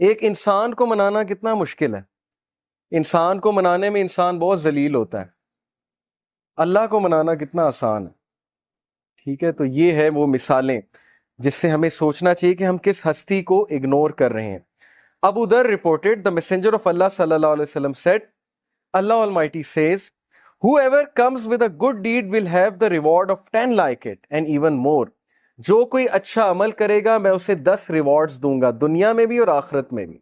ایک انسان کو منانا کتنا مشکل ہے، انسان کو منانے میں انسان بہت ذلیل ہوتا ہے، اللہ کو منانا کتنا آسان ہے. ٹھیک ہے، تو یہ ہے وہ مثالیں جس سے ہمیں سوچنا چاہیے کہ ہم کس ہستی کو اگنور کر رہے ہیں. Abu Dharr reported, the messenger of Allah sallallahu alaihi wasallam said, Allah Almighty says, whoever comes with a good deed will have the reward of 10 like it and even more. جو کوئی اچھا عمل کرے گا میں اسے 10 ریوارڈز دوں گا، دنیا میں بھی اور آخرت میں بھی.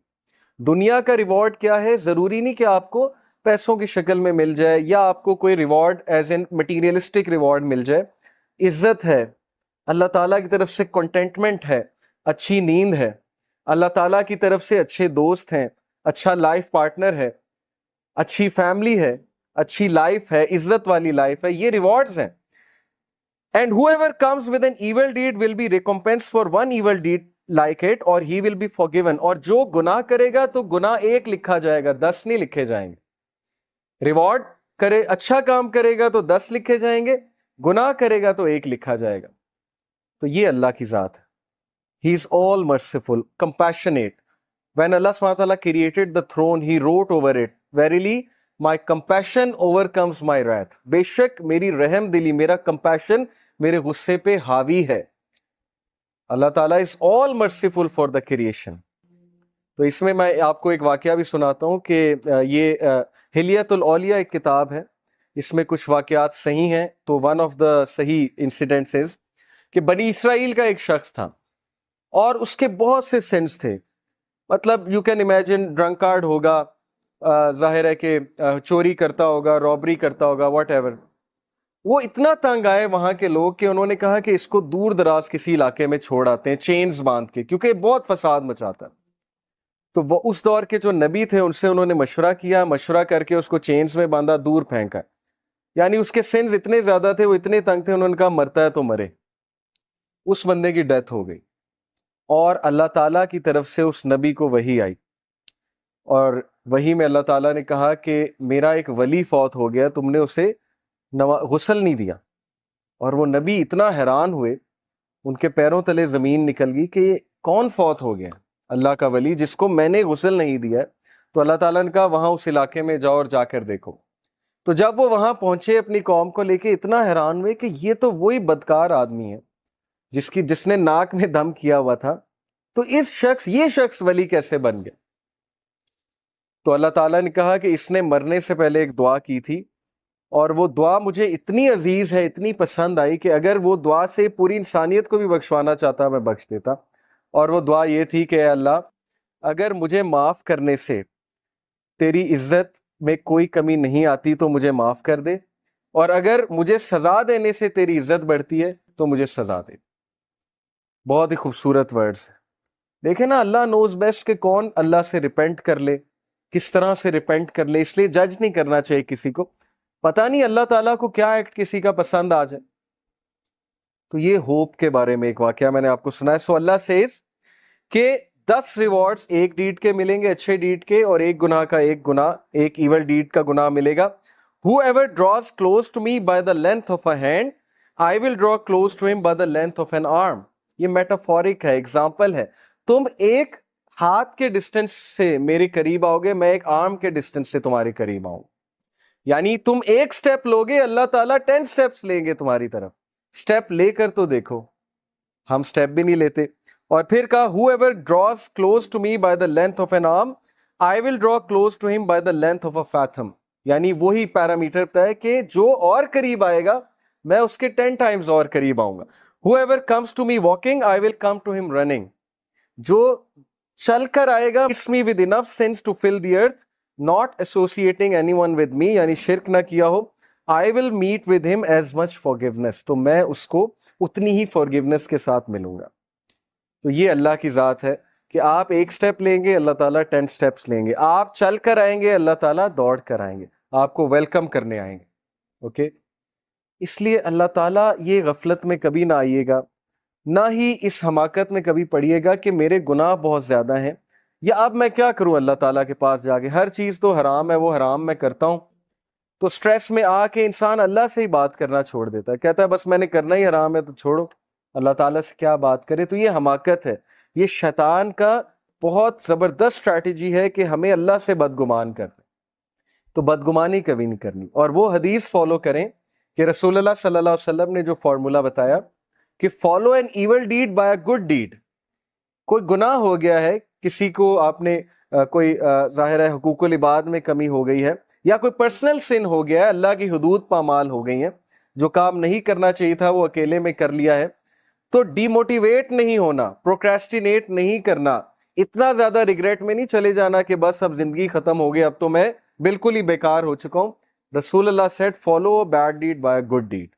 دنیا کا ریوارڈ کیا ہے؟ ضروری نہیں کہ آپ کو پیسوں کی شکل میں مل جائے یا آپ کو کوئی reward as an materialistic reward مل جائے. عزت ہے، اللہ تعالیٰ کی طرف سے کنٹینٹمنٹ ہے، اچھی نیند ہے، اللہ تعالیٰ کی طرف سے اچھے دوست ہیں، اچھا لائف پارٹنر ہے، اچھی فیملی ہے، اچھی لائف ہے، عزت والی لائف ہے، یہ ریوارڈز ہیں. And whoever comes with an evil deed will be recompensed for one evil deed like it or he will be forgiven. اور جو گناہ کرے گا تو گناہ 1 لکھا جائے گا، 10 نہیں لکھے جائیں گے. ریوارڈ کرے، اچھا کام کرے گا تو 10 لکھے جائیں گے، گناہ کرے گا تو 1 لکھا جائے گا. تو یہ اللہ کی ذات ہے. He is all merciful, compassionate. When Allah SWT created the throne, He wrote over it, verily, my compassion overcomes my wrath. بے شک میری رحم دلی، میرا compassion میرے غصے پہ حاوی ہے. اللہ تعالیٰ is all merciful for the creation. تو اس میں آپ کو ایک واقعہ بھی سناتا ہوں کہ یہ حلیت الاولیاء ایک کتاب ہے، اس میں کچھ واقعات صحیح ہیں. تو ون آف دا صحیح انسیڈنٹس از کہ بنی اسرائیل کا ایک شخص تھا اور اس کے بہت سے سینس تھے. مطلب یو کین امیجن ڈرنکارڈ ہوگا، ظاہر ہے کہ چوری کرتا ہوگا، رابری کرتا ہوگا، واٹ ایور. وہ اتنا تنگ آئے وہاں کے لوگ کہ انہوں نے کہا کہ اس کو دور دراز کسی علاقے میں چھوڑ آتے ہیں چینز باندھ کے، کیونکہ بہت فساد مچاتا ہے. تو وہ اس دور کے جو نبی تھے ان سے انہوں نے مشورہ کیا، مشورہ کر کے اس کو چینز میں باندھا، دور پھینکا. یعنی اس کے سنز اتنے زیادہ تھے، وہ اتنے تنگ تھے، انہوں نے کہا مرتا ہے تو مرے. اس بندے کی ڈیتھ ہو گئی اور اللہ تعالیٰ کی طرف سے اس نبی کو وحی آئی، اور وحی میں اللہ تعالیٰ نے کہا کہ میرا ایک ولی فوت ہو گیا، تم نے اسے غسل نہیں دیا. اور وہ نبی اتنا حیران ہوئے، ان کے پیروں تلے زمین نکل گئی کہ یہ کون فوت ہو گیا؟ اللہ کا ولی جس کو میں نے غسل نہیں دیا. تو اللہ تعالیٰ نے کہا وہاں اس علاقے میں جاؤ اور جا کر دیکھو. تو جب وہ وہاں پہنچے اپنی قوم کو لے کے، اتنا حیران ہوئے کہ یہ تو وہی بدکار آدمی ہے جس نے ناک میں دم کیا ہوا تھا، تو یہ شخص ولی کیسے بن گیا؟ تو اللہ تعالیٰ نے کہا کہ اس نے مرنے سے پہلے ایک دعا کی تھی، اور وہ دعا مجھے اتنی عزیز ہے، اتنی پسند آئی کہ اگر وہ دعا سے پوری انسانیت کو بھی بخشوانا چاہتا میں بخش دیتا. اور وہ دعا یہ تھی کہ اے اللہ، اگر مجھے معاف کرنے سے تیری عزت میں کوئی کمی نہیں آتی تو مجھے معاف کر دے، اور اگر مجھے سزا دینے سے تیری عزت بڑھتی ہے تو مجھے سزا دے. بہت ہی خوبصورت ورڈز ہیں. دیکھیں نا، اللہ نوز بیسٹ کہ کون اللہ سے ریپینٹ کر لے، کس طرح سے ریپینٹ کر لے. اس لیے جج نہیں کرنا چاہیے کسی کو، پتہ نہیں اللہ تعالیٰ کو کیا ایکٹ کسی کا پسند آ جائے. تو یہ ہوپ کے بارے میں ایک واقعہ میں نے آپ کو سنا ہے. سو اللہ سیز کہ 10 ریوارڈز ایک ڈیڈ کے ملیں گے، اچھے ڈیڈ کے، اور ایک گناہ کا ایک ایول ڈیڈ کا گناہ ملے گا. Whoever draws close to me by the length of a hand, I will draw close to him by the length of an arm. یہ میٹافورک ہے، ایگزامپل ہے. تم ایک ہاتھ کے ڈسٹینس سے میرے قریب آؤ گے، میں ایک آرم کے ڈسٹینس سے تمہارے قریب آؤں. یعنی تم ایک سٹیپ لوگے، اللہ تعالیٰ 10 سٹیپس لیں گے تمہاری طرف. سٹیپ لے کر تو دیکھو، ہم سٹیپ بھی نہیں لیتے. اور پھر کہا whoever draws close to me by the length of an arm, I will draw close to him by the length of a fathom. یعنی وہی پیرامیٹر بتا ہے کہ جو اور قریب آئے گا میں اس کے 10 ٹائمز اور قریب آؤں گا. whoever comes to me walking, I will come to him running. جو چل کر آئے گا it's me with enough sense to fill the earth, not associating anyone with me, یعنی شرک نہ کیا ہو. I will meet with him as much forgiveness. تو میں اس کو اتنی ہی forgiveness کے ساتھ ملوں گا. تو یہ اللہ کی ذات ہے کہ آپ ایک سٹیپ لیں گے، اللہ تعالیٰ 10 سٹیپس لیں گے. آپ چل کر آئیں گے، اللہ تعالیٰ دوڑ کر آئیں گے، آپ کو ویلکم کرنے آئیں گے. اوکے، اس لیے اللہ تعالیٰ یہ غفلت میں کبھی نہ آئیے گا، نہ ہی اس حماقت میں کبھی پڑیے گا کہ میرے گناہ بہت زیادہ ہیں، یا اب میں کیا کروں اللہ تعالیٰ کے پاس جا کے، ہر چیز تو حرام ہے، وہ حرام میں کرتا ہوں. تو سٹریس میں آ کے انسان اللہ سے ہی بات کرنا چھوڑ دیتا ہے، کہتا ہے بس میں نے کرنا ہی حرام ہے تو چھوڑو، اللہ تعالیٰ سے کیا بات کرے. تو یہ حماقت ہے، یہ شیطان کا بہت زبردست اسٹریٹجی ہے کہ ہمیں اللہ سے بدگمان کرنا، تو بدگمانی کبھی نہیں کرنی، اور وہ حدیث فالو کریں کہ رسول اللہ صلی اللہ علیہ وسلم نے جو فارمولا بتایا کہ follow an evil deed by a good deed. کوئی گناہ ہو گیا ہے، کسی کو آپ نے کوئی ظاہر ہے حقوق العباد میں کمی ہو گئی ہے، یا کوئی پرسنل سن ہو گیا ہے، اللہ کی حدود پامال ہو گئی ہیں، جو کام نہیں کرنا چاہیے تھا وہ اکیلے میں کر لیا ہے، تو ڈی موٹیویٹ نہیں ہونا، پروکریسٹینیٹ نہیں کرنا، اتنا زیادہ ریگریٹ میں نہیں چلے جانا کہ بس اب زندگی ختم ہو گئی، اب تو میں بالکل ہی بیکار ہو چکا ہوں. رسول اللہ said follow a bad deed by a good deed,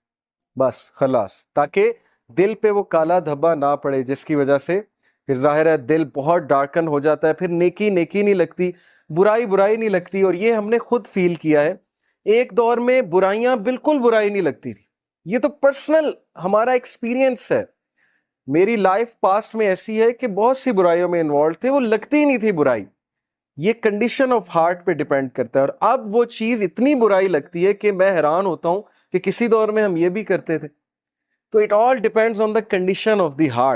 بس خلاص، تاکہ دل پہ وہ کالا دھبا نہ پڑے جس کی وجہ سے پھر ظاہر ہے دل بہت ڈارکن ہو جاتا ہے، پھر نیکی نیکی نہیں لگتی، برائی برائی نہیں لگتی. اور یہ ہم نے خود فیل کیا ہے، ایک دور میں برائیاں بالکل برائی نہیں لگتی تھی. یہ تو پرسنل ہمارا ایکسپیرینس ہے. میری لائف پاسٹ میں ایسی ہے کہ بہت سی برائیوں میں انوالو تھے، وہ لگتی ہی نہیں تھی برائی. یہ کنڈیشن آف ہارٹ پہ ڈیپینڈ کرتا ہے، اور اب وہ چیز اتنی برائی لگتی ہے کہ میں حیران ہوتا ہوں کہ کسی دور میں ہم یہ بھی کرتے تھے. تو it all depends on the condition of the heart.